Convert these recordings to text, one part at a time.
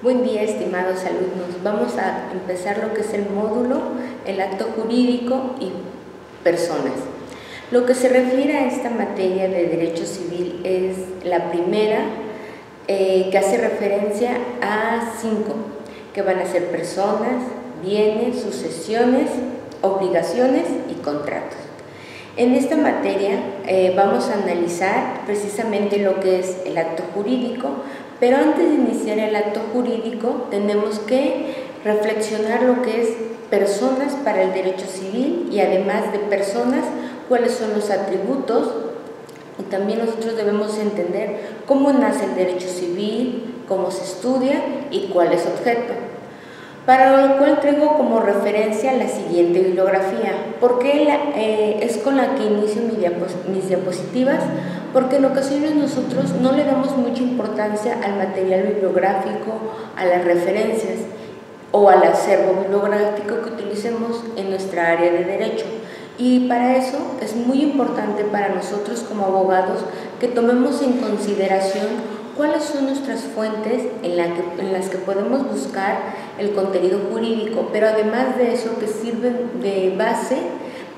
Buen día, estimados alumnos. Vamos a empezar lo que es el módulo, el acto jurídico y personas. Lo que se refiere a esta materia de derecho civil es la primera, que hace referencia a 5, que van a ser personas, bienes, sucesiones, obligaciones y contratos. En esta materia vamos a analizar precisamente lo que es el acto jurídico, pero antes de iniciar el acto jurídico tenemos que reflexionar lo que es personas para el derecho civil y además de personas, cuáles son los atributos, y también nosotros debemos entender cómo nace el derecho civil, cómo se estudia y cuál es objeto. Para lo cual traigo como referencia la siguiente bibliografía, porque es con la que inicio mis diapositivas, porque en ocasiones nosotros no le damos mucha importancia al material bibliográfico, a las referencias o al acervo bibliográfico que utilicemos en nuestra área de derecho. Y para eso es muy importante para nosotros como abogados que tomemos en consideración cuáles son nuestras fuentes en las que podemos buscar el contenido jurídico, pero además de eso que sirven de base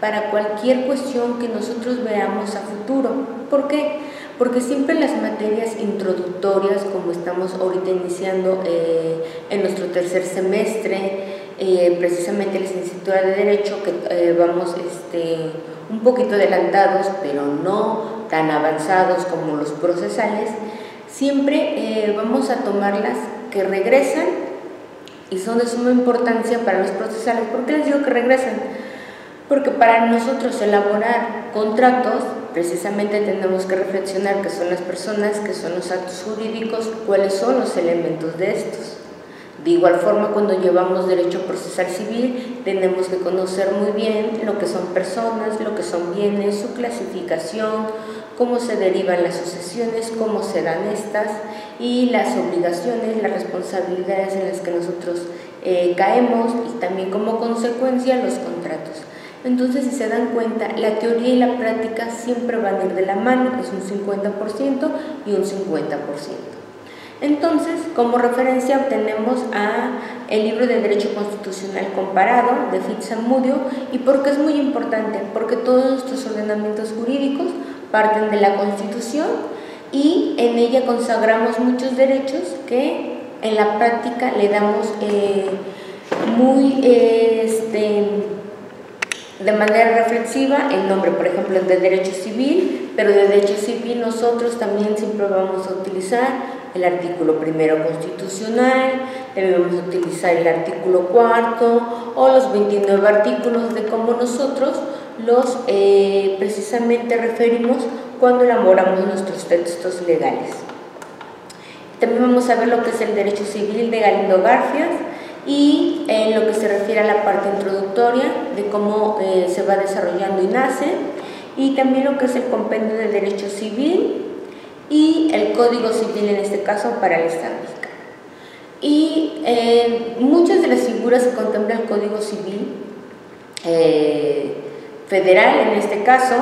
para cualquier cuestión que nosotros veamos a futuro. ¿Por qué? Porque siempre las materias introductorias, como estamos ahorita iniciando en nuestro tercer semestre, precisamente la licenciatura de Derecho, que vamos un poquito adelantados, pero no tan avanzados como los procesales, siempre vamos a tomarlas que regresan y son de suma importancia para los procesales. ¿Por qué les digo que regresan? Porque para nosotros elaborar contratos, precisamente tenemos que reflexionar qué son las personas, qué son los actos jurídicos, cuáles son los elementos de estos. De igual forma, cuando llevamos derecho procesal civil, tenemos que conocer muy bien lo que son personas, lo que son bienes, su clasificación, cómo se derivan las sucesiones, cómo se dan estas y las obligaciones, las responsabilidades en las que nosotros caemos y también como consecuencia los contratos. Entonces, si se dan cuenta, la teoría y la práctica siempre van a ir de la mano, es un 50% y un 50%. Entonces, como referencia obtenemos el libro de Derecho Constitucional Comparado de Fitzsamudio. ¿Y por qué es muy importante? Porque todos nuestros ordenamientos jurídicos parten de la Constitución y en ella consagramos muchos derechos que en la práctica le damos de manera reflexiva el nombre, por ejemplo, de derecho civil, pero de derecho civil nosotros también siempre vamos a utilizar el artículo primero constitucional, debemos utilizar el artículo cuarto o los 29 artículos de cómo nosotros los precisamente referimos cuando elaboramos nuestros textos legales. También vamos a ver lo que es el derecho civil de Galindo Garfias y en lo que se refiere a la parte introductoria de cómo se va desarrollando y nace, y también lo que es el compendio del derecho civil y el Código Civil, en este caso para el Estado mexicano. Y muchas de las figuras que contempla el Código Civil federal, en este caso,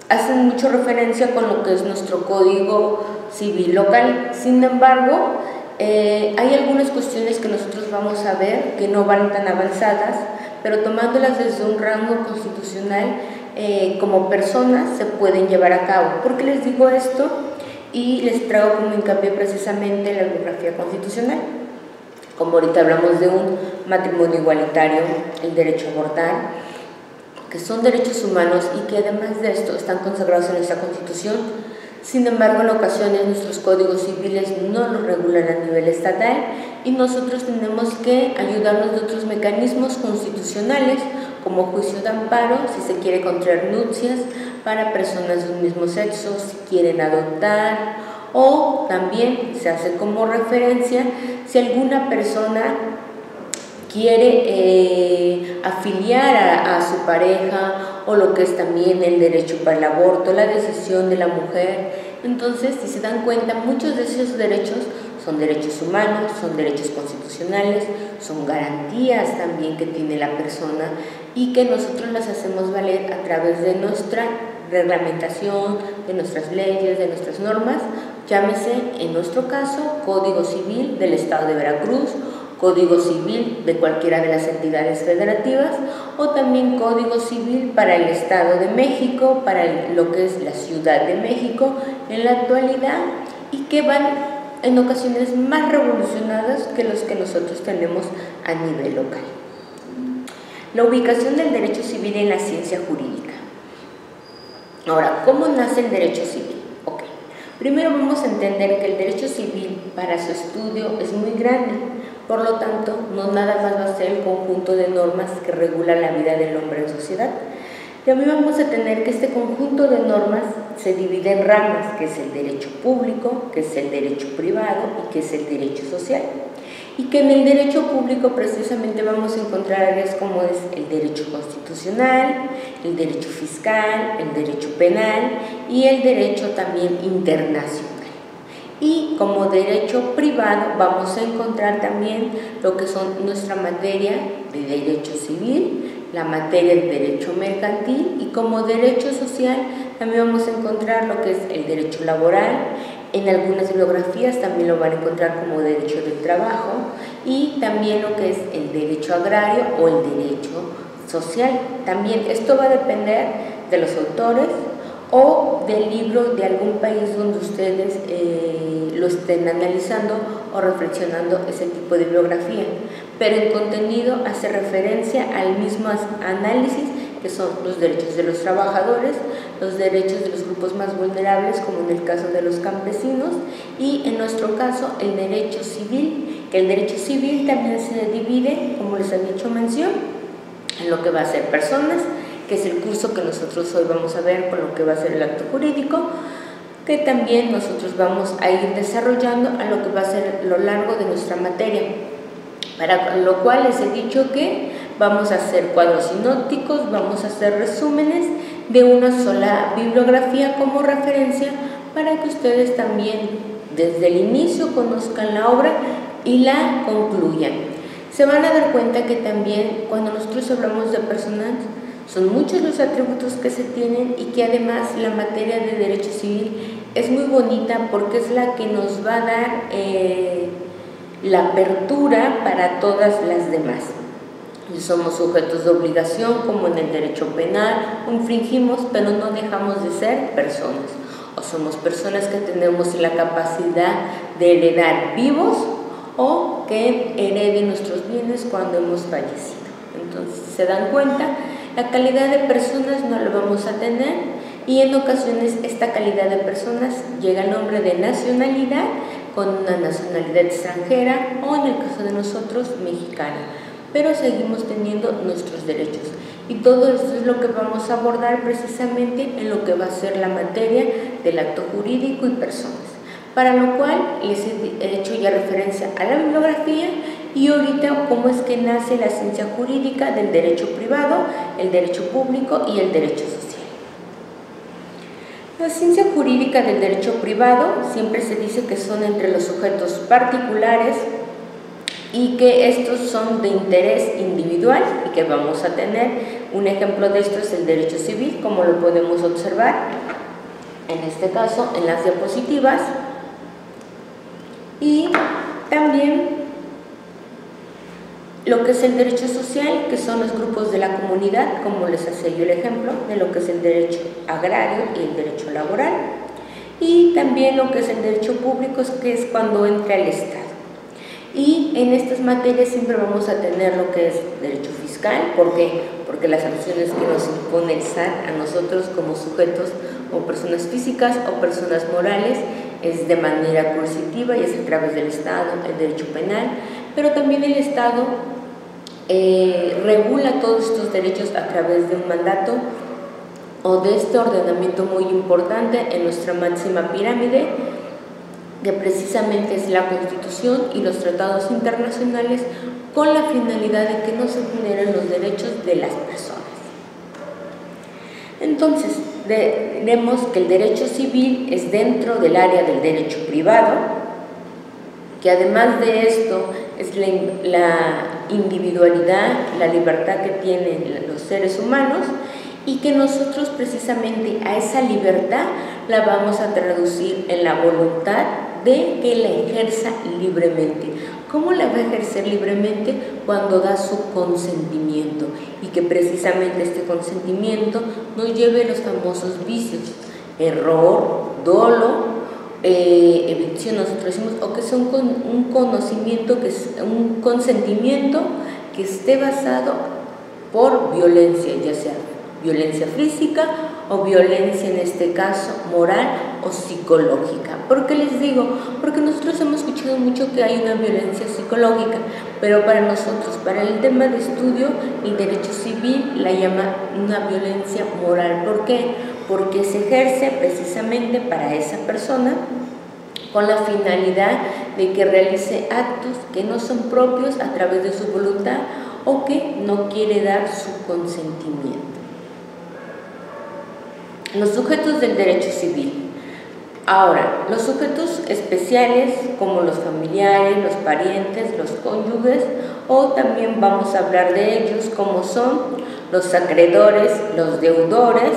hacen mucha referencia con lo que es nuestro Código Civil local. Sin embargo, hay algunas cuestiones que nosotros vamos a ver que no van tan avanzadas, pero tomándolas desde un rango constitucional, como personas se pueden llevar a cabo. ¿Por qué les digo esto? Y les traigo como hincapié precisamente la bibliografía constitucional. Como ahorita hablamos de un matrimonio igualitario, el derecho a abortar, que son derechos humanos y que además de esto están consagrados en nuestra Constitución. Sin embargo, en ocasiones nuestros códigos civiles no los regulan a nivel estatal y nosotros tenemos que ayudarnos de otros mecanismos constitucionales como juicio de amparo, si se quiere contraer nupcias para personas de un mismo sexo, si quieren adoptar, o también se hace como referencia si alguna persona quiere afiliar a su pareja, o lo que es también el derecho para el aborto, la decisión de la mujer. Entonces, si se dan cuenta, muchos de esos derechos son derechos humanos, son derechos constitucionales, son garantías también que tiene la persona y que nosotros las hacemos valer a través de nuestra reglamentación, de nuestras leyes, de nuestras normas, llámese en nuestro caso Código Civil del Estado de Veracruz, Código Civil de cualquiera de las entidades federativas o también Código Civil para el Estado de México, para lo que es la Ciudad de México en la actualidad, y que van en ocasiones más revolucionadas que los que nosotros tenemos a nivel local. La ubicación del derecho civil en la ciencia jurídica. Ahora, ¿cómo nace el derecho civil? Ok, primero vamos a entender que el derecho civil para su estudio es muy grande. Por lo tanto, no nada más va a ser el conjunto de normas que regula la vida del hombre en sociedad. También vamos a tener que este conjunto de normas se divide en ramas, que es el derecho público, que es el derecho privado y que es el derecho social. Y que en el derecho público precisamente vamos a encontrar áreas como es el derecho constitucional, el derecho fiscal, el derecho penal y el derecho también internacional. Y como derecho privado vamos a encontrar también lo que son nuestra materia de derecho civil, la materia de derecho mercantil, y como derecho social también vamos a encontrar lo que es el derecho laboral. En algunas bibliografías también lo van a encontrar como derecho del trabajo, y también lo que es el derecho agrario o el derecho social. También esto va a depender de los autores o del libro de algún país donde ustedes lo estén analizando o reflexionando ese tipo de bibliografía, pero el contenido hace referencia al mismo análisis, que son los derechos de los trabajadores, los derechos de los grupos más vulnerables, como en el caso de los campesinos, y en nuestro caso el derecho civil, que el derecho civil también se divide, como les he dicho mención, en lo que va a ser personas, que es el curso que nosotros hoy vamos a ver con lo que va a ser el acto jurídico, que también nosotros vamos a ir desarrollando a lo que va a ser lo largo de nuestra materia, para lo cual les he dicho que vamos a hacer cuadros sinópticos, vamos a hacer resúmenes de una sola bibliografía como referencia para que ustedes también desde el inicio conozcan la obra y la concluyan. Se van a dar cuenta que también cuando nosotros hablamos de personas, son muchos los atributos que se tienen, y que además la materia de derecho civil es muy bonita porque es la que nos va a dar la apertura para todas las demás. Y somos sujetos de obligación, como en el derecho penal, infringimos, pero no dejamos de ser personas. O somos personas que tenemos la capacidad de heredar vivos o que hereden nuestros bienes cuando hemos fallecido. Entonces, se dan cuenta, la calidad de personas no la vamos a tener, y en ocasiones esta calidad de personas llega al nombre de nacionalidad, con una nacionalidad extranjera o en el caso de nosotros mexicana, pero seguimos teniendo nuestros derechos, y todo esto es lo que vamos a abordar precisamente en lo que va a ser la materia del acto jurídico y personas, para lo cual les he hecho ya referencia a la bibliografía y ahorita cómo es que nace la ciencia jurídica del derecho privado, el derecho público y el derecho social. La ciencia jurídica del derecho privado siempre se dice que son entre los sujetos particulares y que estos son de interés individual y que vamos a tener. Un ejemplo de esto es el derecho civil, como lo podemos observar en este caso en las diapositivas, y también lo que es el derecho social, que son los grupos de la comunidad, como les hacía yo el ejemplo de lo que es el derecho agrario y el derecho laboral, y también lo que es el derecho público, que es cuando entra el Estado. Y en estas materias siempre vamos a tener lo que es derecho fiscal. ¿Por qué? Porque las sanciones que nos impone el SAT a nosotros como sujetos o personas físicas o personas morales es de manera coercitiva y es a través del Estado. El derecho penal, pero también el Estado regula todos estos derechos a través de un mandato o de este ordenamiento muy importante en nuestra máxima pirámide, que precisamente es la Constitución y los tratados internacionales, con la finalidad de que no se vulneren los derechos de las personas. Entonces, vemos que el derecho civil es dentro del área del derecho privado, que además de esto es la individualidad, la libertad que tienen los seres humanos, y que nosotros precisamente a esa libertad la vamos a traducir en la voluntad de que la ejerza libremente. ¿Cómo la va a ejercer libremente? Cuando da su consentimiento, y que precisamente este consentimiento nos lleve a los famosos vicios: error, dolo, evicción, nosotros decimos, o que sea un conocimiento, que es un consentimiento que esté basado por violencia, ya sea violencia física o violencia, en este caso, moral o psicológica. ¿Por qué les digo? Porque nosotros hemos escuchado mucho que hay una violencia psicológica, pero para nosotros, para el tema de estudio y derecho civil, la llama una violencia moral. ¿Por qué? Porque se ejerce precisamente para esa persona con la finalidad de que realice actos que no son propios a través de su voluntad o que no quiere dar su consentimiento. Los sujetos del derecho civil. Ahora, los sujetos especiales como los familiares, los parientes, los cónyuges, o también vamos a hablar de ellos como son los acreedores, los deudores,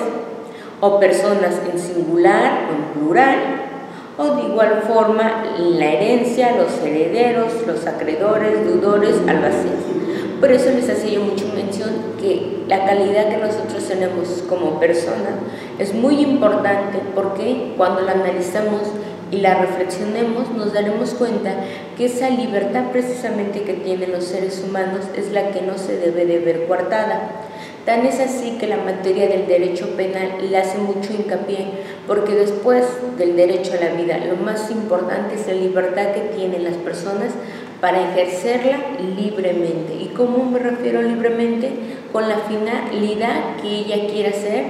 o personas en singular o en plural, o de igual forma la herencia, los herederos, los acreedores, deudores, albaceas. Por eso les hacía yo mucho mención que la calidad que nosotros tenemos como persona es muy importante, porque cuando la analizamos y la reflexionemos nos daremos cuenta que esa libertad precisamente que tienen los seres humanos es la que no se debe de ver coartada. Tan es así que la materia del derecho penal le hace mucho hincapié, porque después del derecho a la vida, lo más importante es la libertad que tienen las personas para ejercerla libremente. ¿Y cómo me refiero libremente? Con la finalidad que ella quiera hacer,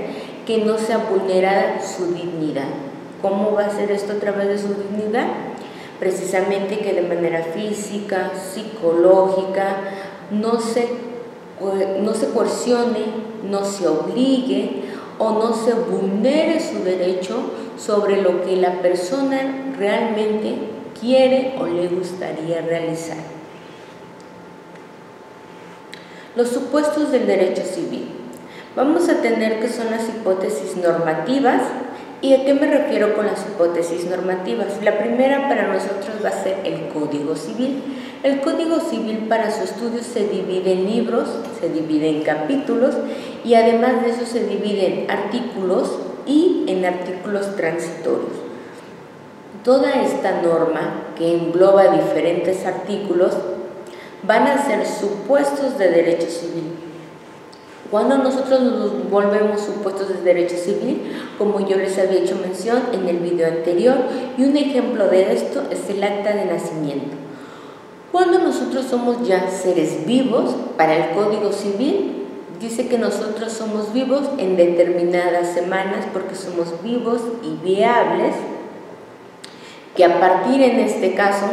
que no sea vulnerada su dignidad. ¿Cómo va a ser esto a través de su dignidad? Precisamente que de manera física, psicológica, no se coercione, no se obligue o no se vulnere su derecho sobre lo que la persona realmente quiere o le gustaría realizar. Los supuestos del derecho civil. Vamos a tener que son las hipótesis normativas. ¿Y a qué me refiero con las hipótesis normativas? La primera para nosotros va a ser el Código Civil. El Código Civil, para su estudio, se divide en libros, se divide en capítulos, y además de eso se divide en artículos y en artículos transitorios. Toda esta norma, que engloba diferentes artículos, van a ser supuestos de derecho civil. Cuando nosotros nos volvemos supuestos de derecho civil, como yo les había hecho mención en el video anterior, y un ejemplo de esto es el acta de nacimiento. Cuando nosotros somos ya seres vivos, para el Código Civil dice que nosotros somos vivos en determinadas semanas, porque somos vivos y viables, que a partir, en este caso,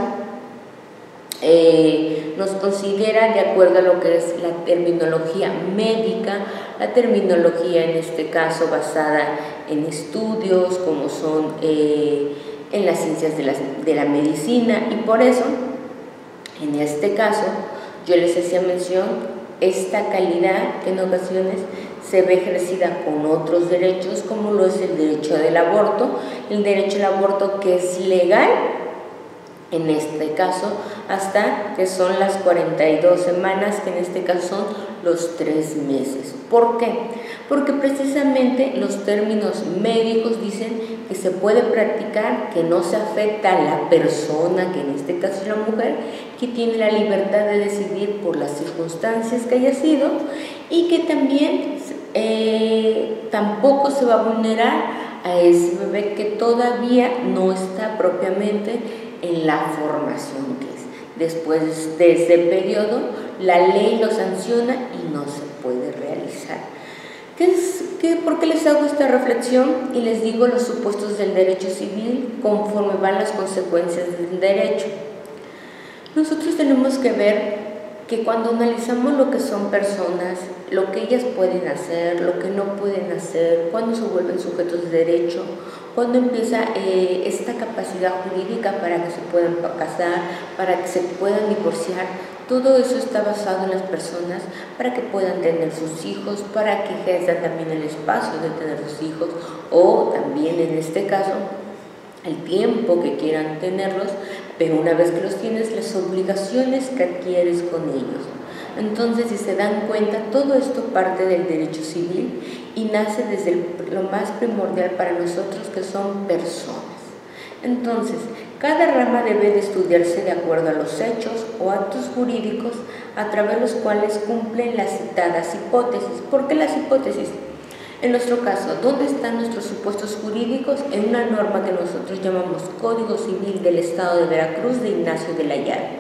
nos considera de acuerdo a lo que es la terminología médica, la terminología en este caso basada en estudios como son en las ciencias de la medicina, y por eso en este caso yo les hacía mención esta calidad que en ocasiones se ve ejercida con otros derechos, como lo es el derecho del aborto, el derecho al aborto que es legal en este caso hasta que son las 42 semanas, que en este caso son los 3 meses. ¿Por qué? Porque precisamente los términos médicos dicen que se puede practicar, que no se afecta a la persona, que en este caso es la mujer, que tiene la libertad de decidir por las circunstancias que haya sido, y que también tampoco se va a vulnerar a ese bebé que todavía no está propiamente en la formación que es. Después de ese periodo, la ley lo sanciona y no se puede realizar. ¿Por qué les hago esta reflexión y les digo los supuestos del derecho civil conforme van las consecuencias del derecho? Nosotros tenemos que ver que cuando analizamos lo que son personas, lo que ellas pueden hacer, lo que no pueden hacer, cuando se vuelven sujetos de derecho, cuando empieza esta capacidad jurídica para que se puedan casar, para que se puedan divorciar, todo eso está basado en las personas para que puedan tener sus hijos, para que ejerzan también el espacio de tener sus hijos, o también en este caso el tiempo que quieran tenerlos, pero una vez que los tienes, las obligaciones que adquieres con ellos. Entonces, si se dan cuenta, todo esto parte del derecho civil y nace desde lo más primordial para nosotros, que son personas. Entonces, cada rama debe de estudiarse de acuerdo a los hechos o actos jurídicos a través de los cuales cumplen las citadas hipótesis. ¿Por qué las hipótesis? En nuestro caso, ¿dónde están nuestros supuestos jurídicos? En una norma que nosotros llamamos Código Civil del Estado de Veracruz de Ignacio de la Llave.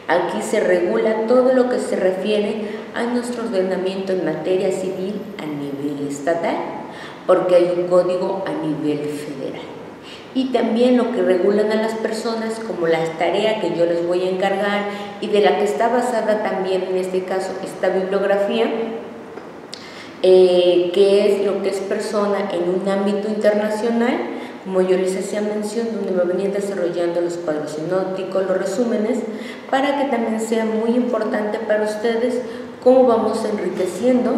Aquí se regula todo lo que se refiere a nuestro ordenamiento en materia civil a nivel estatal, porque hay un código a nivel federal. Y también lo que regulan a las personas, como la tarea que yo les voy a encargar y de la que está basada también en este caso esta bibliografía, que es lo que es persona en un ámbito internacional, como yo les hacía mención, donde me venían desarrollando los cuadros sinópticos, los resúmenes, para que también sea muy importante para ustedes cómo vamos enriqueciendo